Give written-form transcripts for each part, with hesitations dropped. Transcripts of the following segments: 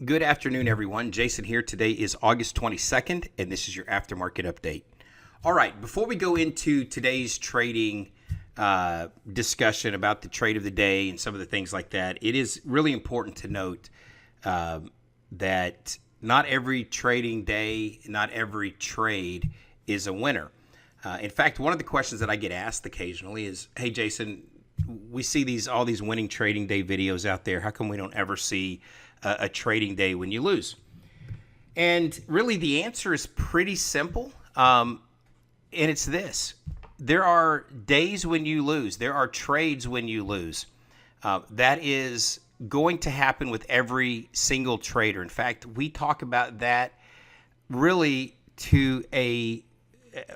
Good afternoon, everyone. Jason here. Today is August 22nd, and this is your aftermarket update. All right, before we go into today's trading discussion about the trade of the day and some of the things like that, it is really important to note that not every trading day, not every trade is a winner. In fact, one of the questions that I get asked occasionally is, hey, Jason, we see all these winning trading day videos out there. How come we don't ever see a trading day when you lose? And really the answer is pretty simple. And it's this: there are days when you lose. There are trades when you lose. That is going to happen with every single trader. In fact, we talk about that really to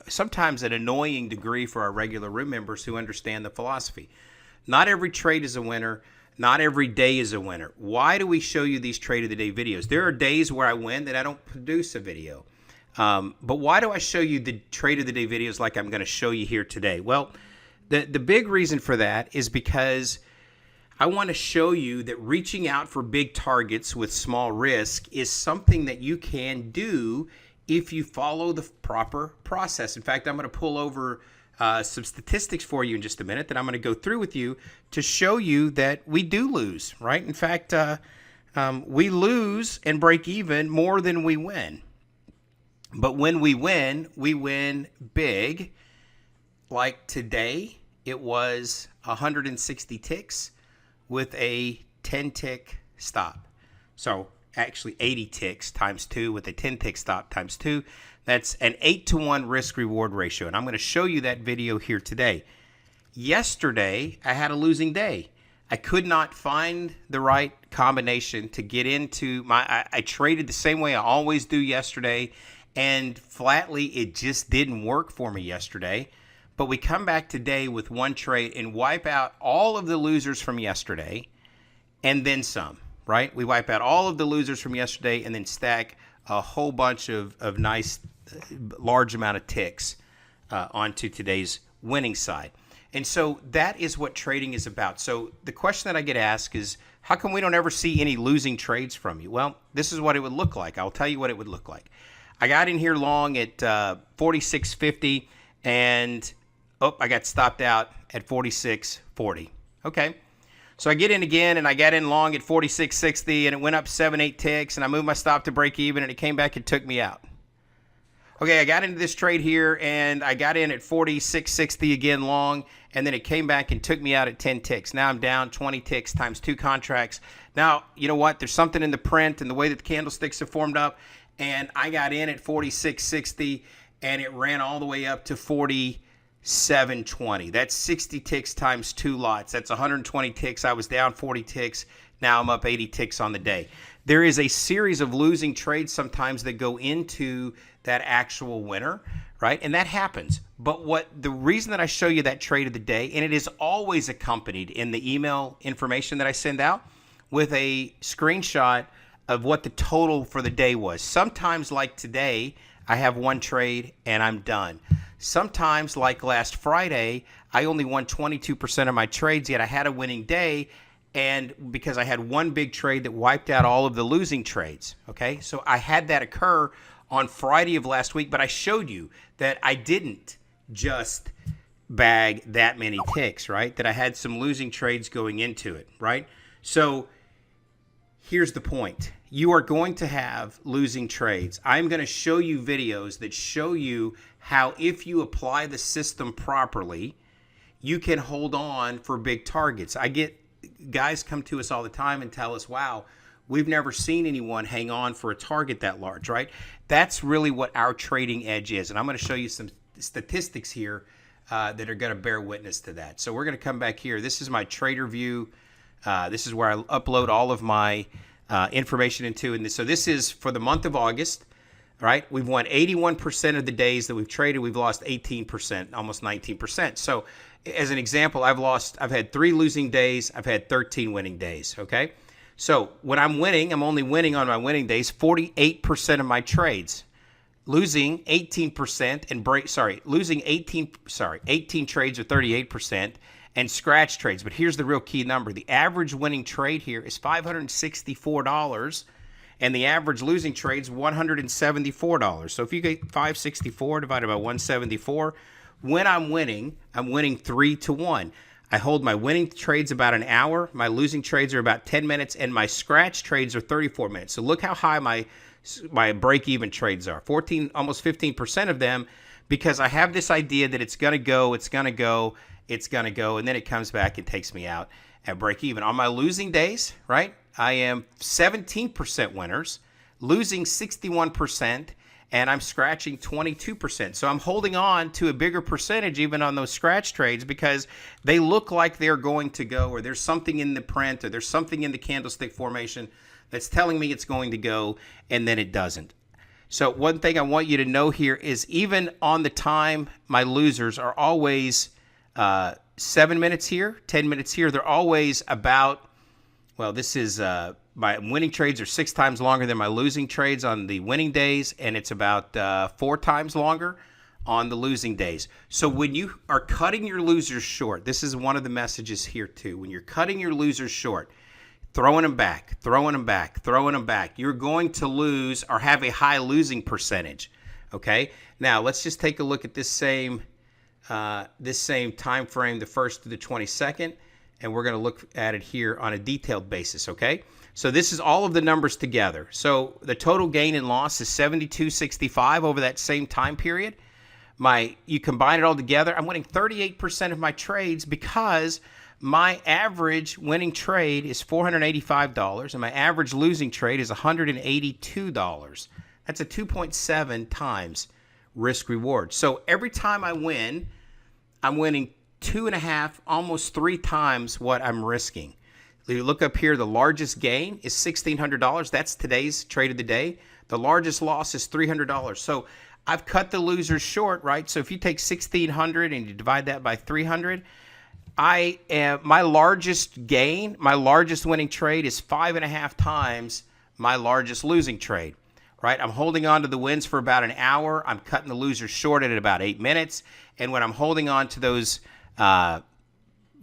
sometimes an annoying degree for our regular room members who understand the philosophy. Not every trade is a winner. Not every day is a winner. Why do we show you these trade of the day videos? There are days where I win that I don't produce a video. But why do I show you the trade of the day videos like I'm going to show you here today? Well, the big reason for that is because I want to show you that reaching out for big targets with small risk is something that you can do if you follow the proper process. In fact, I'm going to pull over some statistics for you in just a minute that I'm going to go through with you to show you that we do lose, right? In fact, we lose and break even more than we win. But when we win big. Like today, it was 160 ticks with a 10-tick stop. So actually 80 ticks times 2 with a 10-tick stop times 2. That's an 8-to-1 risk-reward ratio, and I'm going to show you that video here today. Yesterday, I had a losing day. I could not find the right combination to get into I traded the same way I always do yesterday, and flatly, it just didn't work for me yesterday. But we come back today with one trade and wipe out all of the losers from yesterday, and then some, right? We wipe out all of the losers from yesterday and then stack a whole bunch of nice, large amount of ticks onto today's winning side. And so that is what trading is about. So the question that I get asked is, how come we don't ever see any losing trades from you? Well, this is what it would look like. I'll tell you what it would look like. I got in here long at 46.50, and I got stopped out at 46.40. Okay. So I get in again, and I got in long at 46.60, and it went up 7-8 ticks, and I moved my stop to break even, and it came back and took me out. Okay, I got into this trade here, and I got in at 46.60 again long, and then it came back and took me out at 10 ticks. Now I'm down 20 ticks times 2 contracts. Now, you know what? There's something in the print and the way that the candlesticks have formed up, and I got in at 46.60, and it ran all the way up to 47.20. That's 60 ticks times 2 lots. That's 120 ticks. I was down 40 ticks. Now I'm up 80 ticks on the day. There is a series of losing trades sometimes that go into that actual winner, right? And that happens. But the reason that I show you that trade of the day, and it is always accompanied in the email information that I send out with a screenshot of what the total for the day was. Sometimes, like today, I have one trade and I'm done. Sometimes, like last Friday, I only won 22% of my trades, yet I had a winning day, and because I had one big trade that wiped out all of the losing trades. Okay, so I had that occur on Friday of last week, but I showed you that I didn't just bag that many ticks, right? That I had some losing trades going into it, right? So here's the point. You are going to have losing trades. I'm going to show you videos that show you how, if you apply the system properly, you can hold on for big targets. I get guys come to us all the time and tell us, wow, we've never seen anyone hang on for a target that large, right? That's really what our trading edge is. And I'm going to show you some statistics here that are going to bear witness to that. So we're going to come back here. This is my trader view. This is where I upload all of my information into. And so this is for the month of August, right? We've won 81% of the days that we've traded. We've lost 18%, almost 19%. So as an example, I've had 3 losing days. I've had 13 winning days. Okay. So when I'm winning, I'm only winning on my winning days 48% of my trades. Losing 18% and losing 18 trades or 38%, and scratch trades. But here's the real key number. The average winning trade here is $564, And the average losing trade's $174. So if you get 564 divided by 174, when I'm winning 3-1. I hold my winning trades about an hour, my losing trades are about 10 minutes, and my scratch trades are 34 minutes. So look how high my break-even trades are. 14, almost 15% of them, because I have this idea that it's going to go, and then it comes back and takes me out at break-even. On my losing days, right, I am 17% winners, losing 61%, and I'm scratching 22%. So I'm holding on to a bigger percentage even on those scratch trades because they look like they're going to go, or there's something in the print, or there's something in the candlestick formation that's telling me it's going to go, and then it doesn't. So one thing I want you to know here is even on the time, my losers are always 7 minutes here, 10 minutes here. They're always about, well, this is my winning trades are 6 times longer than my losing trades on the winning days, and it's about 4 times longer on the losing days. So when you are cutting your losers short, this is one of the messages here too. When you're cutting your losers short, throwing them back, you're going to lose or have a high losing percentage. Okay. Now let's just take a look at this same time frame, the 1st to the 22nd, and we're going to look at it here on a detailed basis. Okay. So this is all of the numbers together. So the total gain and loss is 72.65 over that same time period. You combine it all together, I'm winning 38% of my trades because my average winning trade is $485 and my average losing trade is $182. That's a 2.7 times risk reward. So every time I win, I'm winning 2.5, almost 3 times what I'm risking. You look up here, the largest gain is $1,600. That's today's trade of the day. The largest loss is $300. So I've cut the losers short, right? So if you take 1,600 and you divide that by 300, my largest gain, my largest winning trade is 5.5 times my largest losing trade, right? I'm holding on to the wins for about an hour. I'm cutting the losers short at about 8 minutes. And when I'm holding on to those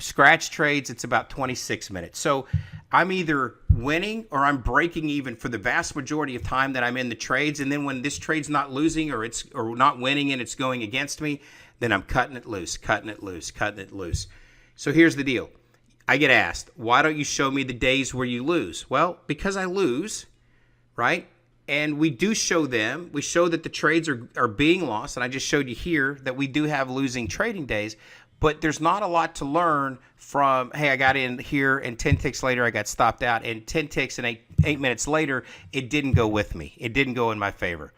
scratch trades, it's about 26 minutes. So I'm either winning or I'm breaking even for the vast majority of time that I'm in the trades. And then when this trade's not losing or not winning and it's going against me, then I'm cutting it loose. So here's the deal. I get asked, why don't you show me the days where you lose? Well, because I lose, right? And we do show them. We show that the trades are being lost. And I just showed you here that we do have losing trading days. But there's not a lot to learn from, hey, I got in here and 10 ticks later I got stopped out. And 10 ticks and 8 minutes later, it didn't go with me. It didn't go in my favor.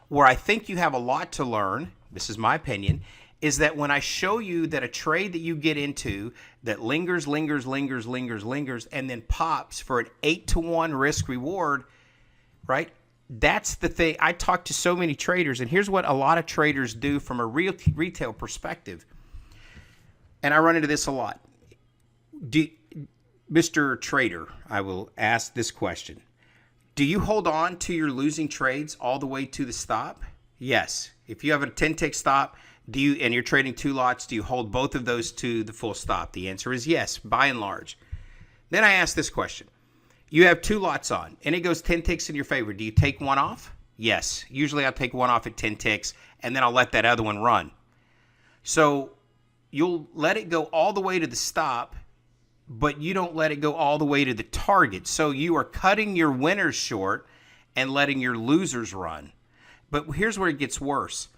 Where I think you have a lot to learn, this is my opinion, is that when I show you that a trade that you get into that lingers, and then pops for an 8-to-1 risk reward, right? That's the thing. I talk to so many traders, and here's what a lot of traders do from a retail perspective. And I run into this a lot. Mr. Trader, I will ask this question. Do you hold on to your losing trades all the way to the stop? Yes. If you have a 10-tick stop, and you're trading 2 lots, do you hold both of those to the full stop? The answer is yes, by and large. Then I ask this question. You have 2 lots on, and it goes 10 ticks in your favor. Do you take one off? Yes. Usually I'll take one off at 10 ticks, and then I'll let that other one run. So you'll let it go all the way to the stop, but you don't let it go all the way to the target. So you are cutting your winners short and letting your losers run. But here's where it gets worse.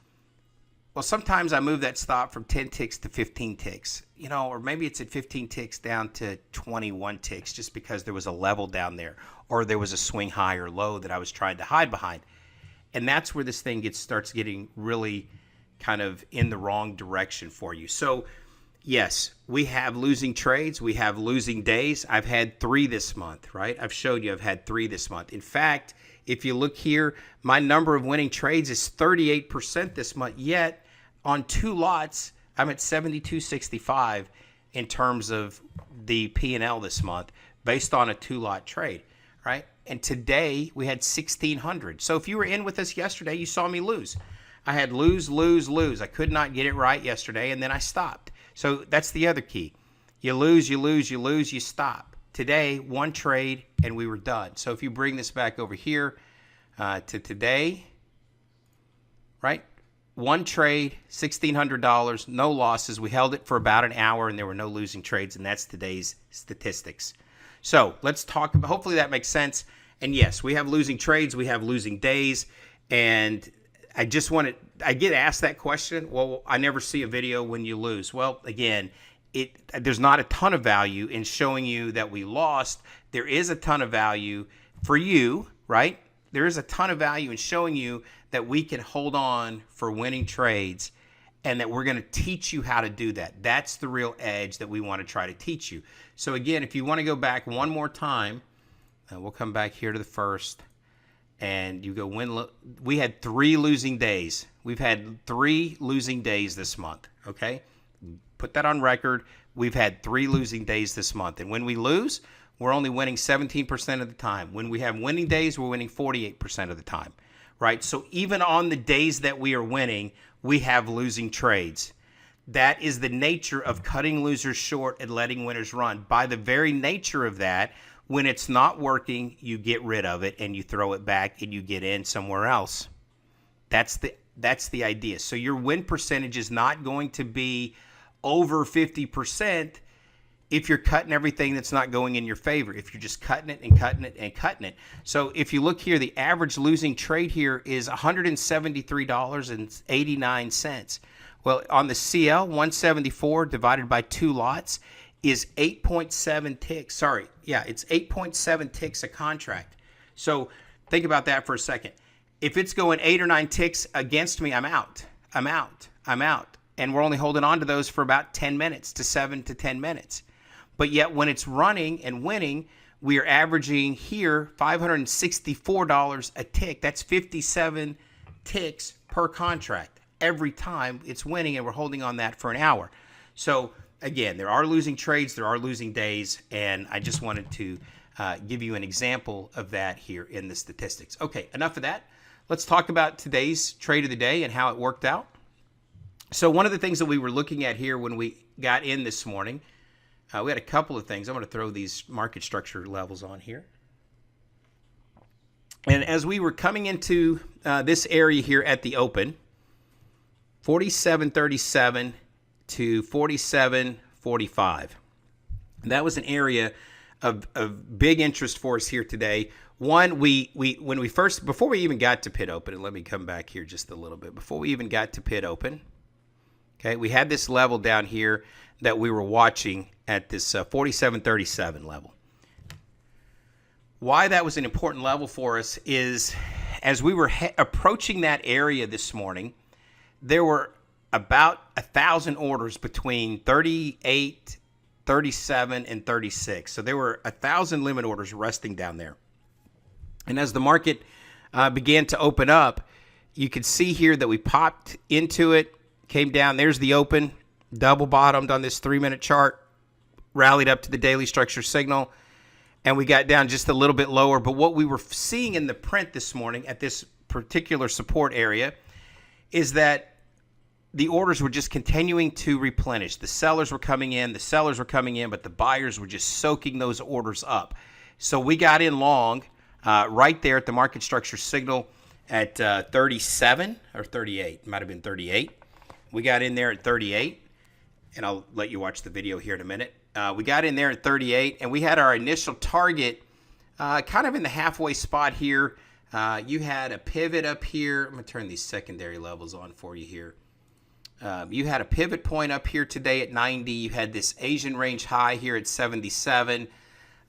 Well, sometimes I move that stop from 10 ticks to 15 ticks, or maybe it's at 15 ticks down to 21 ticks just because there was a level down there or there was a swing high or low that I was trying to hide behind. And that's where this thing starts getting really kind of in the wrong direction for you. So yes, we have losing trades. We have losing days. I've had 3 this month, right? I've showed you I've had 3 this month. In fact, if you look here, my number of winning trades is 38% this month, yet on 2 lots, I'm at 72.65 in terms of the P&L this month based on a 2-lot trade, right? And today we had 1,600. So if you were in with us yesterday, you saw me lose. I had lose. I could not get it right yesterday, and then I stopped. So that's the other key. You lose, you stop. Today, one trade and we were done. So if you bring this back over here to today, right? One trade, $1,600, no losses. We held it for about an hour and there were no losing trades, and that's today's statistics. So let's talk about, hopefully that makes sense. And yes, we have losing trades, we have losing days, and I get asked that question. Well, I never see a video when you lose. Well, again, there's not a ton of value in showing you that we lost. There is a ton of value for you, right? There is a ton of value in showing you that we can hold on for winning trades and that we're going to teach you how to do that. That's the real edge that we want to try to teach you. So again, if you want to go back one more time, we'll come back here to the first, and you go we had 3 losing days. We've had 3 losing days this month, okay? Put that on record. We've had 3 losing days this month. And when we lose, we're only winning 17% of the time. When we have winning days, we're winning 48% of the time, right? So even on the days that we are winning, we have losing trades. That is the nature of cutting losers short and letting winners run. By the very nature of that, when it's not working, you get rid of it and you throw it back and you get in somewhere else. That's the idea. So your win percentage is not going to be over 50% if you're cutting everything that's not going in your favor, if you're just cutting it and cutting it and cutting it. So if you look here, the average losing trade here is $173.89. Well, on the CL, 174 divided by 2 lots is 8.7 ticks. Sorry, yeah, it's 8.7 ticks a contract. So think about that for a second. If it's going 8 or 9 ticks against me, I'm out. And we're only holding on to those for about 10 minutes to 7 to 10 minutes. But yet when it's running and winning, we are averaging here $564 a tick. That's 57 ticks per contract every time it's winning, and we're holding on that for an hour. So again, there are losing trades, there are losing days, and I just wanted to give you an example of that here in the statistics. Okay, enough of that. Let's talk about today's trade of the day and how it worked out. So one of the things that we were looking at here when we got in this morning, we had a couple of things. I'm going to throw these market structure levels on here. And as we were coming into this area here at the open, 47.37 to 47.45. That was an area of big interest for us here today. One, before we even got to pit open, and let me come back here just a little bit. Before we even got to pit open, okay, we had this level down here that we were watching at this 47.37 level. Why that was an important level for us is as we were approaching that area this morning, there were about 1,000 orders between 38, 37, and 36. So there were 1,000 limit orders resting down there. And as the market began to open up, you could see here that we popped into it, came down. There's the open, double bottomed on this 3-minute chart, rallied up to the daily structure signal, and we got down just a little bit lower. But what we were seeing in the print this morning at this particular support area is that the orders were just continuing to replenish. The sellers were coming in, but the buyers were just soaking those orders up. So we got in long right there at the market structure signal at 37 or 38. It might have been 38. We got in there at 38, and I'll let you watch the video here in a minute. We got in there at 38, and we had our initial target kind of in the halfway spot here. You had a pivot up here. I'm going to turn these secondary levels on for you here. You had a pivot point up here today at 90. You had this Asian range high here at 77.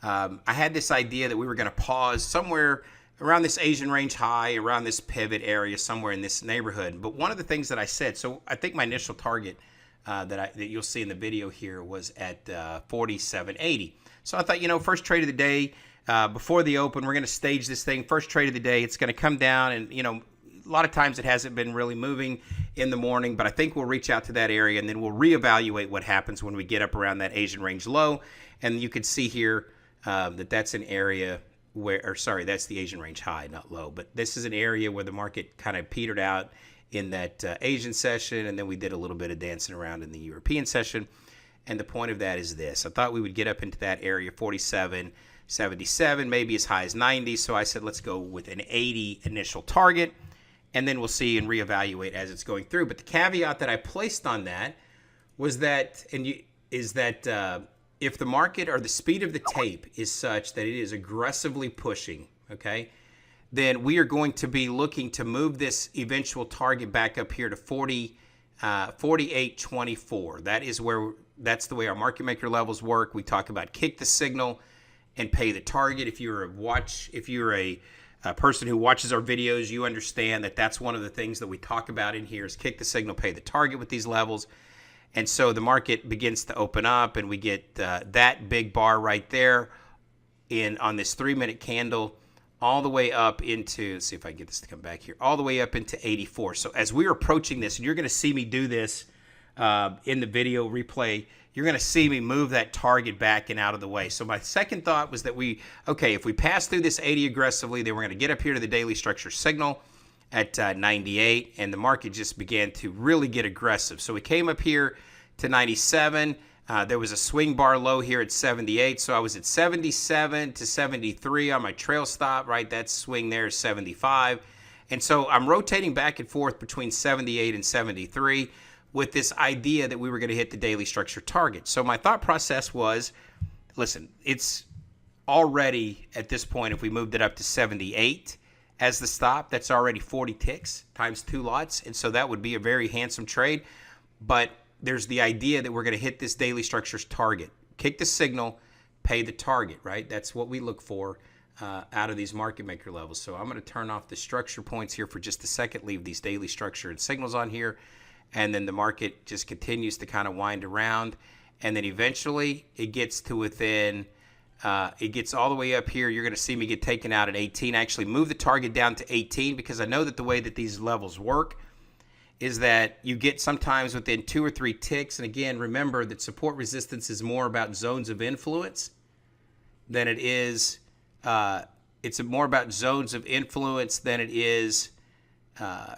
I had this idea that we were going to pause somewhere around this Asian range high, around this pivot area, somewhere in this neighborhood. But one of the things that I said, so I think my initial target that you'll see in the video here was at 47.80. So I thought, first trade of the day, before the open, we're going to stage this thing. First trade of the day, it's going to come down, and a lot of times it hasn't been really moving in the morning, but I think we'll reach out to that area, and then we'll reevaluate what happens when we get up around that Asian range low. And you can see here that's an area that's the Asian range high, not low. But this is an area where the market kind of petered out in that Asian session, and then we did a little bit of dancing around in the European session. And the point of that is this. I thought we would get up into that area, 47, 77, maybe as high as 90. So I said, let's go with an 80 initial target, and then we'll see and reevaluate as it's going through. But the caveat that I placed on that was that, if the market or the speed of the tape is such that it is aggressively pushing, okay, then we are going to be looking to move this eventual target back up here to 48.24. That's the way our market maker levels work. We talk about kick the signal and pay the target. If you're a person who watches our videos, you understand that that's one of the things that we talk about in here is kick the signal, pay the target with these levels. And so the market begins to open up, and we get that big bar right there on this 3-minute candle all the way up into, let's see if I can get this to come back here, all the way up into 84. So as we're approaching this, and you're going to see me do this in the video replay, you're going to see me move that target back and out of the way. So my second thought was that if we pass through this 80 aggressively, then we're going to get up here to the daily structure signal at 98, and the market just began to really get aggressive. So we came up here to 97. There was a swing bar low here at 78, so I was at 77 to 73 on my trail stop, right? That swing there is 75. And so I'm rotating back and forth between 78 and 73 with this idea that we were going to hit the daily structure target. So my thought process was, listen, it's already at this point, if we moved it up to 78 as the stop, that's already 40 ticks times 2 lots. And so that would be a very handsome trade. But there's the idea that we're going to hit this daily structure's target. Kick the signal, pay the target, right? That's what we look for out of these market maker levels. So I'm going to turn off the structure points here for just a second, leave these daily structure and signals on here, and then the market just continues to kind of wind around, and then eventually it gets to within, it gets all the way up here. You're going to see me get taken out at 18. I actually move the target down to 18 because I know that the way that these levels work is that you get sometimes within 2 or 3 ticks. And again, remember that support resistance is more about zones of influence than it is, it's more about zones of influence than it is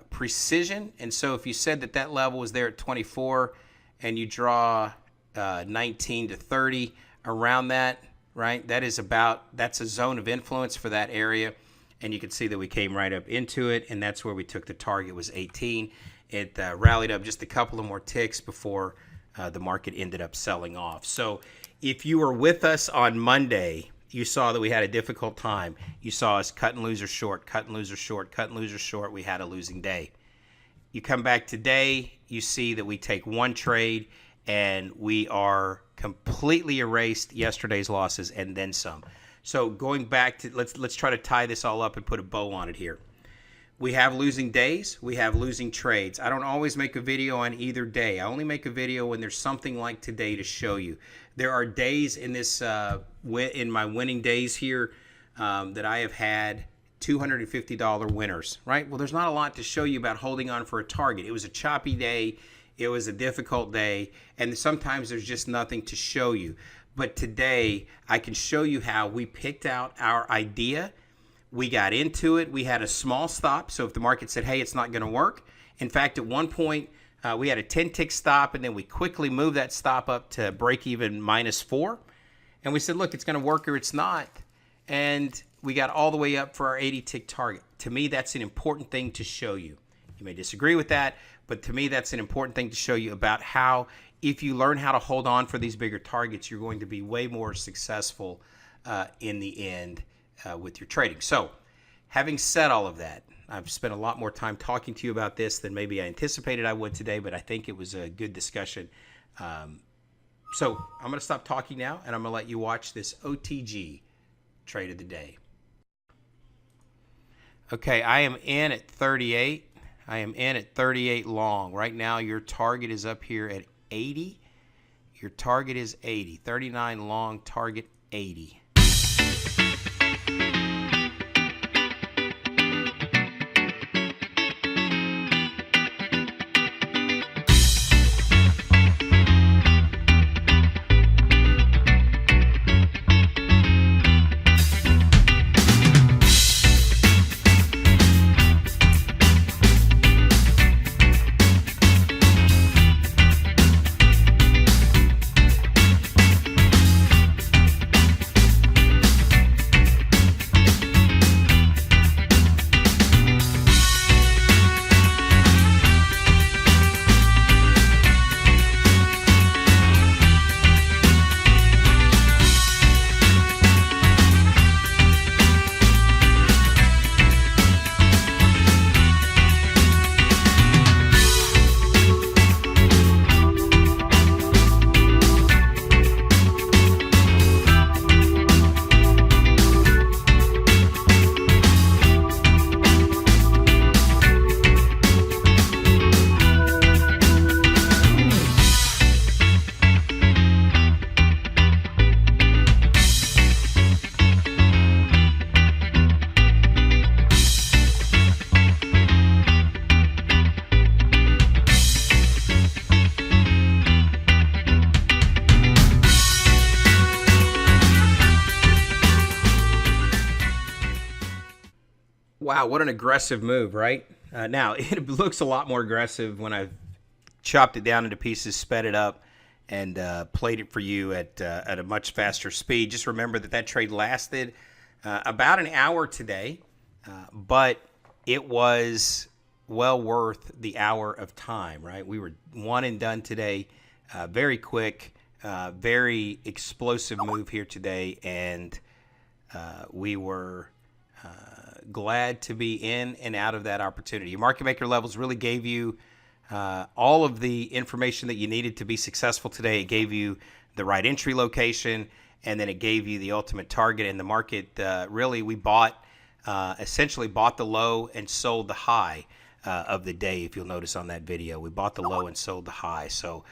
precision. And so if you said that that level was there at 24 and you draw 19 to 30 around that, right, that's a zone of influence for that area. And you can see that we came right up into it, and that's where we took the target, was 18. It rallied up just a couple of more ticks before the market ended up selling off. So if you were with us on Monday, you saw that we had a difficult time. You saw us cut and lose or short, cut and lose or short, cut and lose or short. We had a losing day. You come back today, you see that we take one trade, and we are completely erased yesterday's losses and then some. So going back to, let's try to tie this all up and put a bow on it here. We have losing days. We have losing trades. I don't always make a video on either day. I only make a video when there's something like today to show you. There are days in this, in my winning days here, that I have had $250 winners, right? Well, there's not a lot to show you about holding on for a target. It was a choppy day. It was a difficult day. And sometimes there's just nothing to show you. But today, I can show you how we picked out our idea. We got into it. We had a small stop. So if the market said, hey, it's not going to work. In fact, at one point, we had a 10-tick stop, and then we quickly moved that stop up to break even -4. And we said, look, it's going to work or it's not. And we got all the way up for our 80-tick target. To me, that's an important thing to show you. You may disagree with that, but to me, that's an important thing to show you about how, if you learn how to hold on for these bigger targets, you're going to be way more successful in the end with your trading. So having said all of that, I've spent a lot more time talking to you about this than maybe I anticipated I would today, but I think it was a good discussion. So I'm going to stop talking now, and I'm going to let you watch this OTG trade of the day. Okay, I am in at 38. I am in at 38 long. Right now, your target is up here at 80. Your target is 80. 39 long, target 80. Wow, what an aggressive move, right? Now, it looks a lot more aggressive when I've chopped it down into pieces, sped it up, and played it for you at a much faster speed. Just remember that trade lasted about an hour today, but it was well worth the hour of time, right? We were one and done today. Very quick, very explosive move here today, and we were glad to be in and out of that opportunity. Your market maker levels really gave you all of the information that you needed to be successful today. It gave you the right entry location, and then it gave you the ultimate target in the market. Really, we essentially bought the low and sold the high of the day. If you'll notice on that video, we bought the low and sold the high. So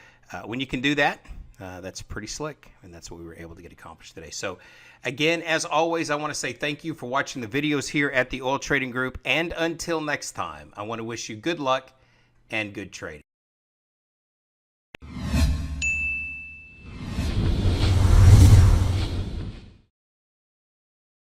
when you can do that, that's pretty slick, and that's what we were able to get accomplished today. So again, as always, I want to say thank you for watching the videos here at the Oil Trading Group, and until next time, I want to wish you good luck and good trading.